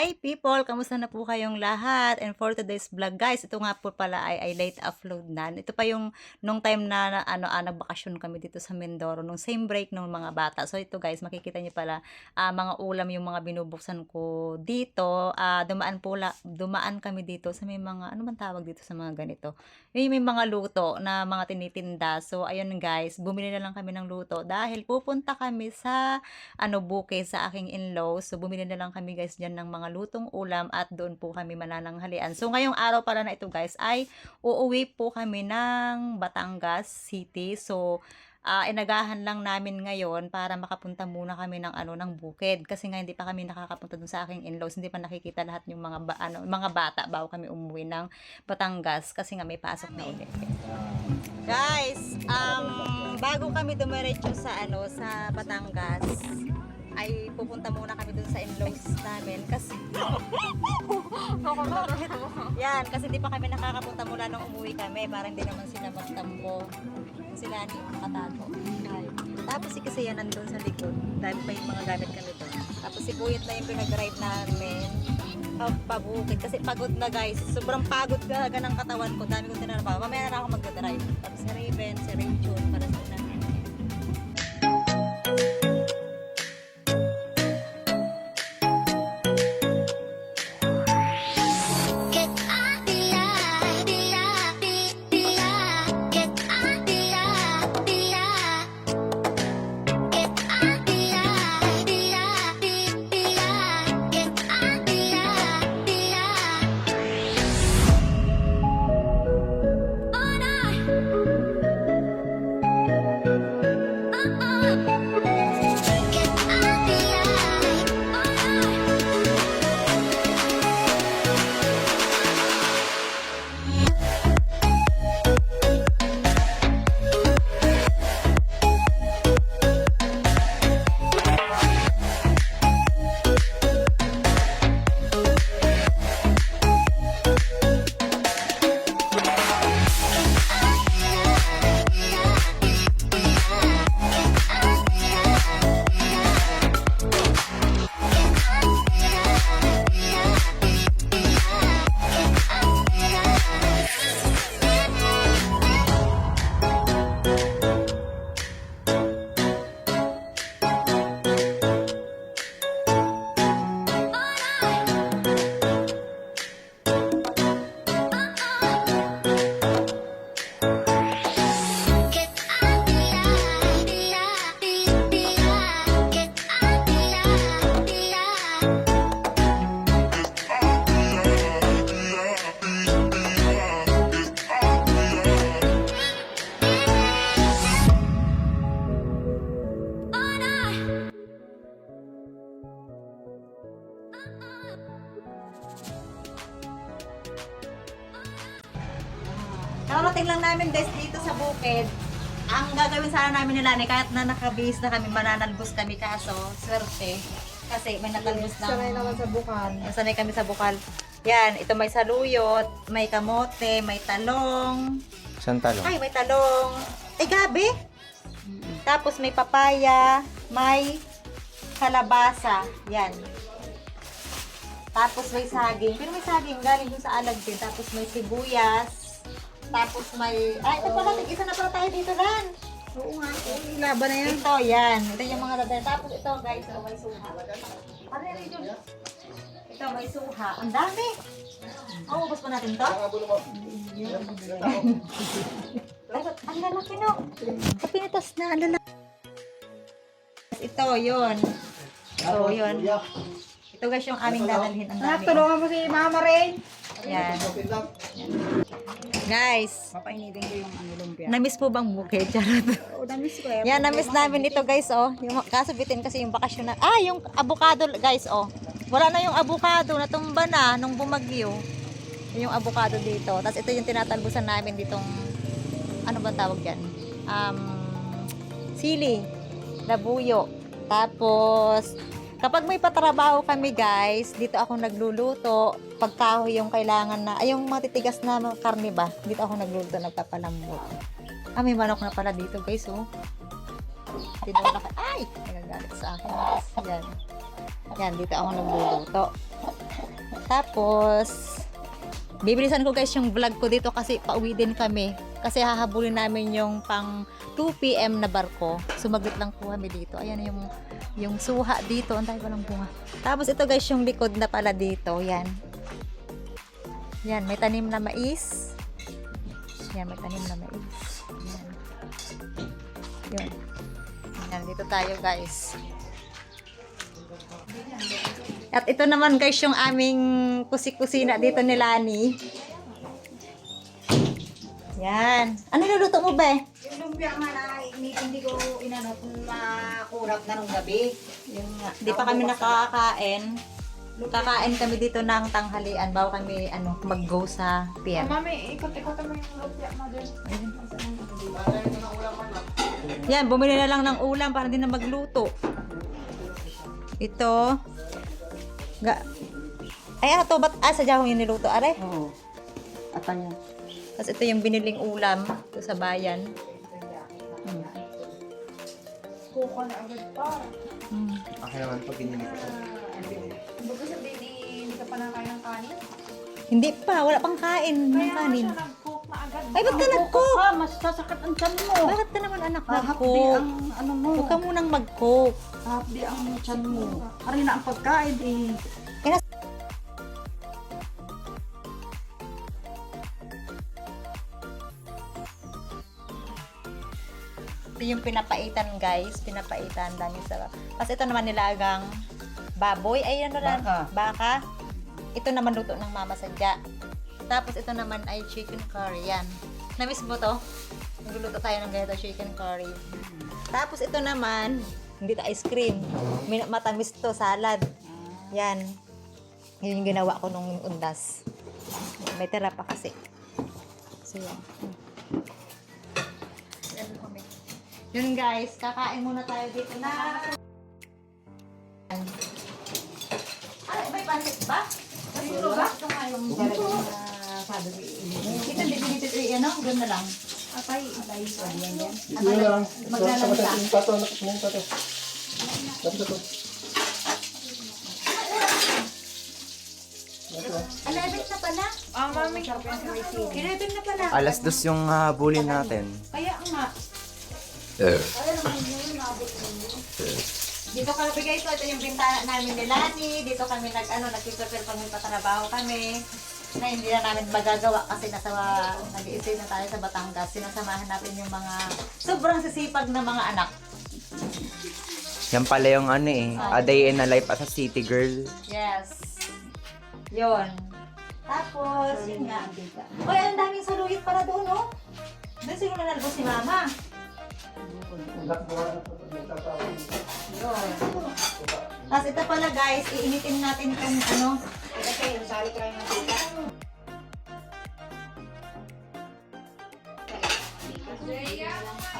Hi people! Kamusta na po kayong lahat? And for today's vlog guys, ito nga po pala ay late upload na. Ito pa yung nung time na nagbakasyon kami dito sa Mindoro, nung same break ng mga bata. So ito guys, makikita niyo pala mga ulam yung mga binubuksan ko dito. Dumaan kami dito sa may mga, ano man tawag dito sa mga ganito? Yung may mga luto na mga tinitinda. So ayun guys, bumili na lang kami ng luto dahil pupunta kami sa bukid sa aking in-law. So bumili na lang kami guys dyan ng mga lutong ulam at doon po kami manananghalian. So ngayong araw pala na ito guys ay uuwi po kami ng Batangas City. So inagahan lang namin ngayon para makapunta muna kami ng bukid kasi nga hindi pa kami nakakapunta dun sa aking in-laws, hindi pa nakikita lahat yung mga bata bago kami umuwi ng Batangas kasi nga may pasok na ulit. Guys, bago kami dumiretso sa sa Batangas, ay pupunta muna kami dun sa in-laws namin kasi yan, kasi di pa kami nakakapunta mula nung umuwi kami para hindi naman sila magtampo. Sila ni makatago. Tapos kasi yan nandun sa likod. Dahil pa yung mga gamit kami doon. Tapos si Buyet na yung pinag-drive namin pabukid kasi pagod na guys. Sobrang pagod talaga ng katawan ko. Dami kong tinarapaw. Mamaya na ako mag-drive. Tapos si Raven, si Rachel, para sa ulan. Nakarating lang namin guys dito sa bukid. Ang gagawin sana namin nila kahit na nakabihis na kami, mananalbos kami kaso swerte. Kasi may natalbos na. Sanay naman sa bukal. Sanay kami sa bukal. Yan, ito may saluyot, may kamote, may talong. Saan talong? Ay, may talong. Ay, gabi. Tapos may papaya, may kalabasa. Yan. Tapos may saging. Pero may saging galing dun sa alag din. Tapos may sibuyas. Tapos may... Ay, ito pala. Isa na pala tayo dito, Lan. Oo nga. Ilaban na yan. Ito, yan. Ito yung mga dadal. Tapos ito, guys. May suha. Ito, may suha. Ang dami. Ubos pa natin to? Ang lalaki, no? Sa pinitas na. Ang lalaki. Ito, yun. So, yun. Ito guys yung aming dadalhin. Ang dami. Tulungan mo si Mama Rain. Yan. Guys, Papainitin ko yung lumpia. na-miss po bang bukid? Charot. Oo, na-miss ko eh. Yan, na-miss namin ito guys, oh. Yung kasabitin kasi yung bakasyon na. Yung avocado guys, oh. Wala na yung avocado, natumba na nung bumagyo. Yung avocado dito. Tapos ito yung tinatalbusan namin ditong, ano ba tawag yan? Sili, labuyo. Tapos, kapag may patrabaho kami guys, dito ako nagluluto. Pagkahoy yung kailangan na, ay yung matitigas na karne ba? Dito ako nagluluto, nagpapalambot. May manok na pala dito guys, oh. Tinula ka. Ay! Nagagalit sa akin guys. Yan. Yan, dito ako nagluluto. Tapos, bibilisan ko guys yung vlog ko dito kasi pauwi din kami. Kasi hahabulin namin yung pang 2 p.m. na barko. Sumaglit lang po kami dito. Ayan yung suha dito. Ang tayo palang bunga. Tapos ito guys yung likod na pala dito. Yan. Yan, may tanim na mais. Yan, may tanim na mais. Yan. Yun. Yan, dito tayo guys. At ito naman guys yung aming kusina dito ni Lani. Yan. Ano niluluto mo ba? Yung lumpia nga na hindi ko inanot makurap na nung gabi. Yung di pa kami nakakain. Kakain kami dito ng tanghalian bago kami mag-go sa pier. Mami, ikot-ikot mo yung lumpia mo dun. Yan, bumili na lang ng ulam para din na magluto. Ito. Ay, ano to? Sadya kong yung niluto, are? Oo. Ata niya. Tapos ito yung biniling ulam ito sa bayan. Kuka na agad pa. Akin naman pag binili ko. Bago sabihin, hindi ka pa nakain ng kanin? Hindi pa, wala pang kain ng kanin. nag-cook na agad. Ay, ba't ka nag-cook? Mas sasakit ang tiyan mo. Bakit ka naman anak Hapdi nag-cook? ang ano mo. Huwag ka munang mag-cook. Hapdi ang tiyan mo. Ari na ang pagkain eh. Ito yung pinapaitan guys, pinapaitan dami sa. Tapos ito naman nilagang baboy, ay ano lang, baka. Ito naman luto ng mama sadya. Tapos ito naman ay chicken curry, yan. Namiss mo to? Nagluluto tayo ng ganito chicken curry. Tapos ito naman, hindi to ice cream. Matamis to, salad. Yan. Yun yung ginawa ko nung undas. May tira pa kasi. So yan. Yun guys, kakain muna tayo dito na. Ay, may pansit ba? Dito ba? Ito nga yung sabi ko. Ito, dito, ano? Doon na lang. Atay, sabi yan yan. Ito na lang. Maglalanta. Yung pato, yung pato. Tapos ito. 11 na pala. Mami, 11 na pala. Alas 2 yung habulin natin. Kaya nga. Dito kami guys, ito yung bintana namin ni Lani. Dito kami nag-prepare kami patrabaho kami. Na hindi na namin magagawa kasi nag-i-stay na tayo sa Batangas. Sinasamahan natin yung mga sobrang sisipag na mga anak. Yan pala yung a day in a life as a city girl. Yes. Yun. Tapos, yun nga. Uy, ang daming saluyot para doon, no? Doon siguro nalbo si Mama. Yun. Tapos ito pala guys, iinitin natin itong Kasi yung sali ko lang ng tita.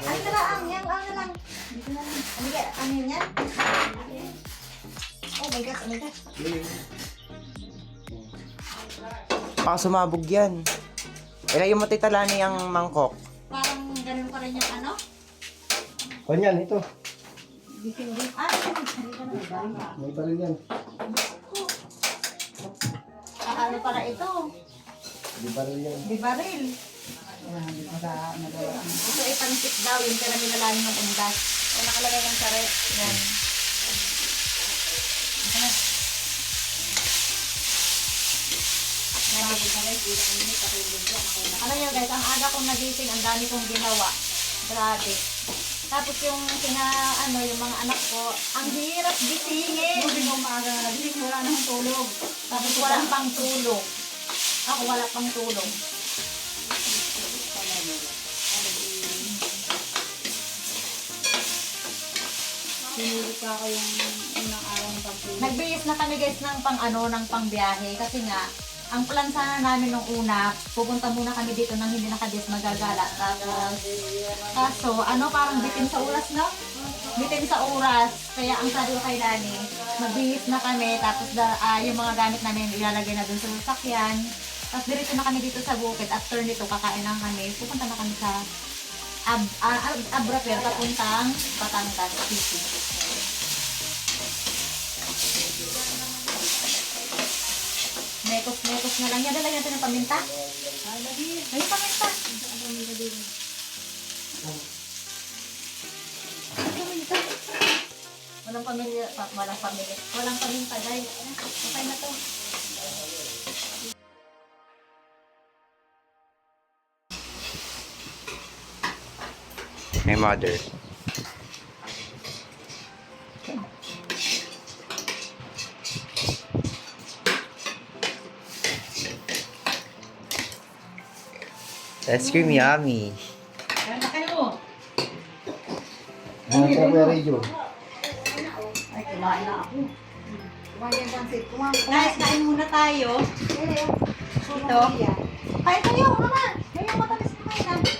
Ay, tara, ang lang. Ano yan? Oh my gosh, oh my gosh. Baka sumabog yan. Ilagay mo tita Lani ang mangkok. Parang ganun pa rin yung ano? Kanyan, ito. Ah, May baril yan. ano pala ito? May baril yan. Di baril. Ito ay pansit daw, yung tira nilalanin ng undas. O nakalagay ng saret. Yan. Ano? Ano yun guys, ang aga kong nagising, ang dami kong ginawa. Grabe. Tapos yung yung mga anak ko, ang hirap gisingin. Hindi mo maaga na nagising, wala nang tulog. Tapos wala pang tulog. Ako wala pang tulog. Sinuli pa ako yung unang araw ng pagtulog. Nagbihis na kami guys ng pangbiyahe kasi nga ang plan sana namin nung una, pupunta muna kami dito nang hindi nakabis magagala. Kaso, parang bitin sa oras, no? Bitin sa oras. Kaya ang sabi ko kay Dani, magbihis na kami, tapos yung mga gamit namin ilalagay na dun sa sasakyan. Tapos diretso na kami dito sa bukid. After nito, kakain lang kami. Pupunta na kami sa Abraper, papuntang Batangas City. Sauce na lang yan. Dalagyan natin ng paminta. Ay, paminta. Walang pamilya, walang pamilya. Walang paminta, guys. Okay na to. My mother. Ice cream yummy. Kaya na kayo. Ano po ba radio? Ay, kumain na ako. Kumain yung pansit. Kumain. Guys, kain muna tayo. Ito. Kain tayo, mama. Kayo yung matamis na kain na.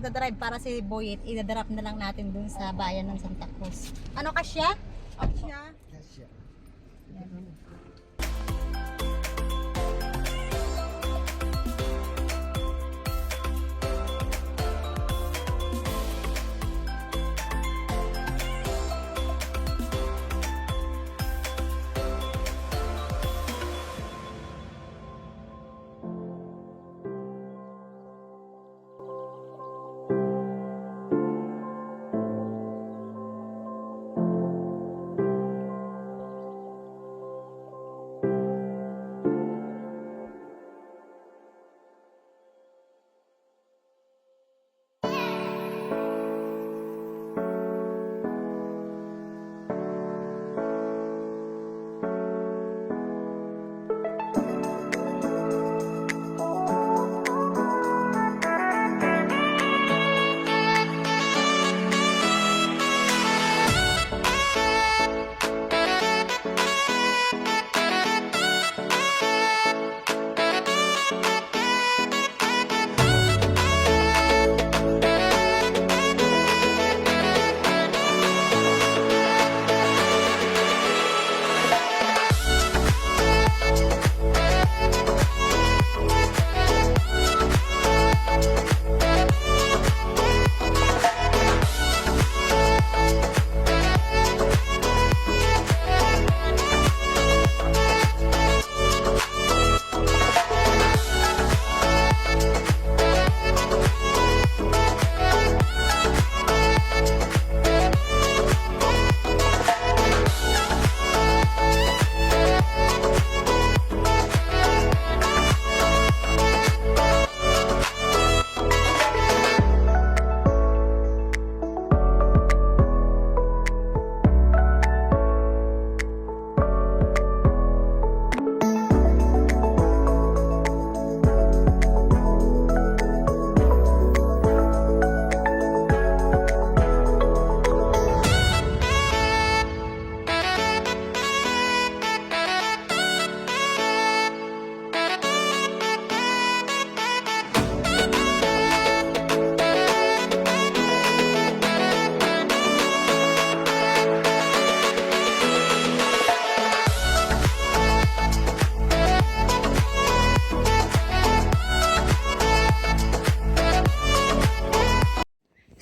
magdadrive para si Boyet, idadrop na lang natin dun sa bayan ng Santa Cruz. Ano kasya? Kasya.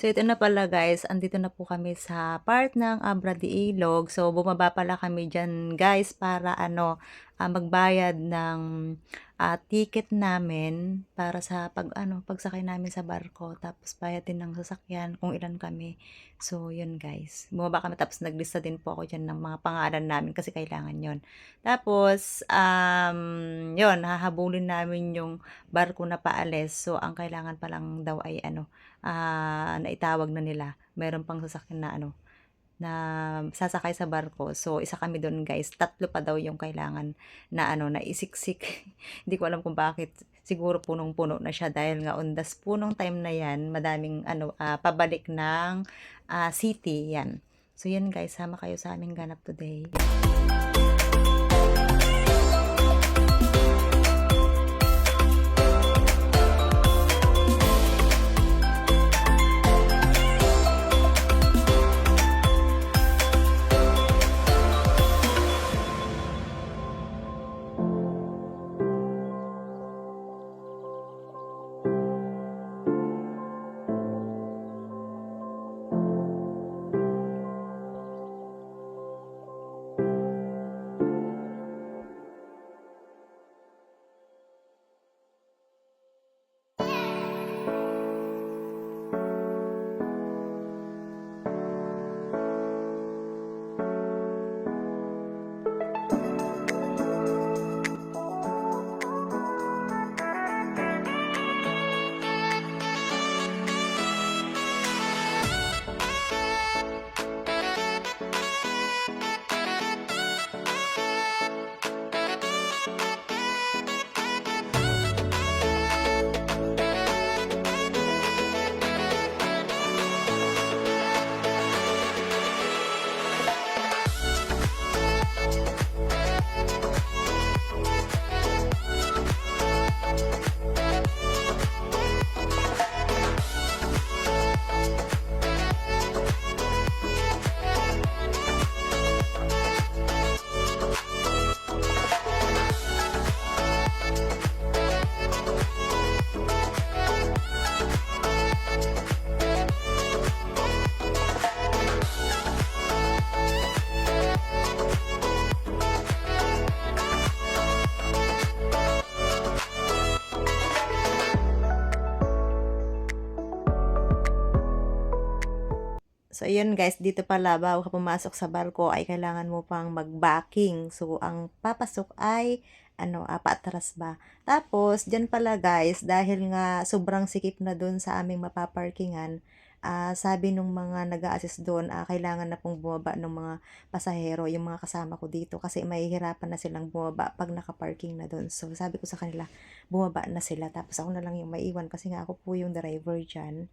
So, ito na pala guys, andito na po kami sa part ng Abra de Ilog. So, bumaba pala kami dyan guys para magbayad ng ticket namin para sa pagsakay namin sa barko. Tapos bayad din ng sasakyan kung ilan kami. So, yun guys. Bumaba kami tapos naglista din po ako dyan ng mga pangalan namin kasi kailangan yon. Tapos, yun, hahabulin namin yung barko na paalis. So, ang kailangan pa lang daw ay naitawag na nila. Meron pang sasakyan na sasakay sa barko. So, isa kami doon guys. 3 pa daw yung kailangan na isiksik. Hindi ko alam kung bakit. Siguro punong-puno na siya dahil nga on the punong time na yan, madaming pabalik ng city yan. So, yan guys, sama kayo sa aming ganap today. So, ayun guys, dito pala, bago ka pumasok sa barko, ay kailangan mo pang mag-backing. So, ang papasok ay, paatras ba. Tapos, dyan pala guys, dahil nga sobrang sikip na dun sa aming mapaparkingan, sabi nung mga nag-a-assist doon, kailangan na pong bumaba ng mga pasahero, yung mga kasama ko dito, kasi mahihirapan na silang bumaba pag nakaparking na doon. So, sabi ko sa kanila, bumaba na sila. Tapos, ako na lang yung maiwan kasi nga ako po yung driver dyan.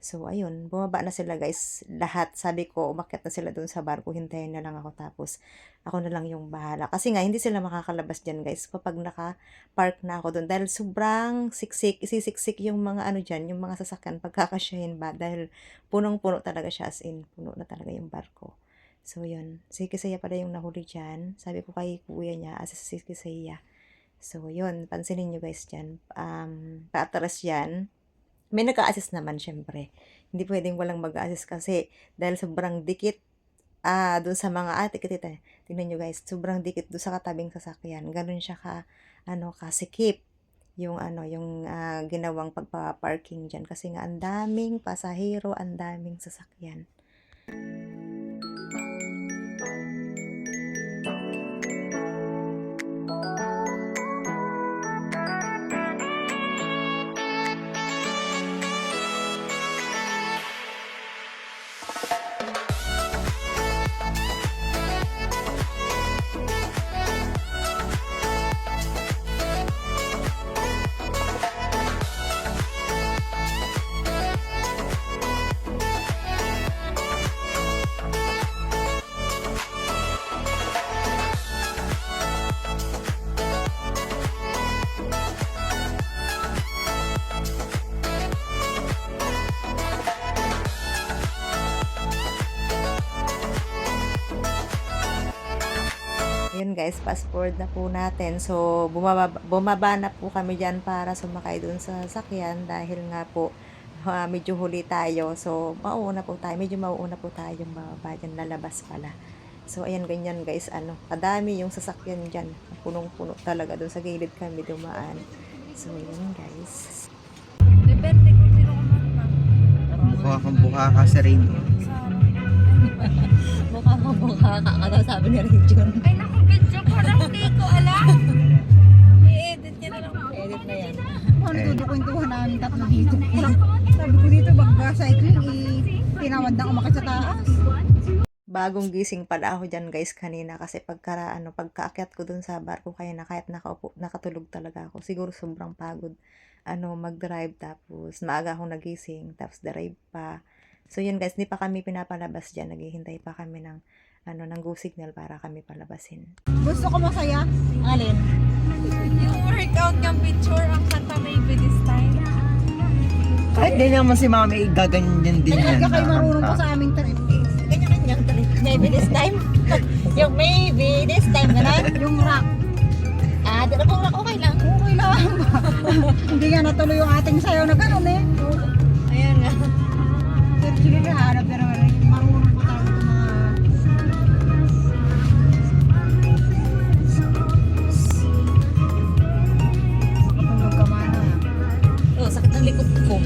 So, ayun, bumaba na sila guys, lahat. Sabi ko, umakyat na sila dun sa barko, hintayin na lang ako tapos ako na lang yung bahala. Kasi nga, hindi sila makakalabas dyan guys kapag naka-park na ako dun. Dahil sobrang isisiksik yung mga dyan, yung mga sasakyan, pagkakasyahin ba. Dahil punong-puno talaga siya, as in, puno na talaga yung barko. So, yun. Si Kisaya pala yung nahuli dyan. Sabi ko kay kuya niya, si Kisaya. So, yun, pansinin nyo guys dyan. Paatras yan. May nag-a-assist naman syempre. Hindi pwedeng walang mag-a-assist kasi dahil sobrang dikit doon sa mga tikit. Tingnan nyo guys, sobrang dikit doon sa katabing sasakyan. Ganun siya kasikip yung ginawang pagpa-parking diyan kasi nga ang daming pasahero, ang daming sasakyan. Yun guys, fast forward na po natin. So, bumaba na po kami dyan para sumakay dun sa sakyan dahil nga po medyo huli tayo. So, mauuna po tayo. Medyo mauuna po tayong bababa dyan, lalabas pala. So, ayan, ganyan guys, kadami yung sasakyan dyan. Punong-puno talaga, doon sa gilid kami dumaan. So, yun guys. Depende kung sino ka man. Mukha kang buka ka sa rain. Mukha ka daw, sabi ni Region. Ay, naku, bitch ako na hindi ko alam. I-edit niya na lang. Edit na yan. Ano dudukwentuhan namin tatlo dito? Sabi ko dito, bagga cycling, tinawad na umakit sa taas. Bagong gising pala ako dyan guys kanina kasi pagkaakyat ko dun sa barko kaya na kahit nakatulog talaga ako. Siguro sobrang pagod mag-drive tapos maaga akong nagising tapos drive pa. So yun guys, hindi pa kami pinapalabas dyan. Naghihintay pa kami ng go signal para kami palabasin. Gusto ko masaya. Alin? Yung workout ng picture ang kanta maybe this time. Kahit di naman si mami, gaganyan din yan. Kaya kayo marunong po sa aming trip. Ganyan-ganyan trip. Maybe this time. Yung maybe this time gano'n. Yung rock. Di na pong okay lang. Okay lang. Hindi nga natuloy yung ating sayaw na gano'n eh. Ayan nga. Pero sige na, hanap na naman. Marunong po tayo ng mga... Kapag magkamana. Oh, sakit ng likod ko.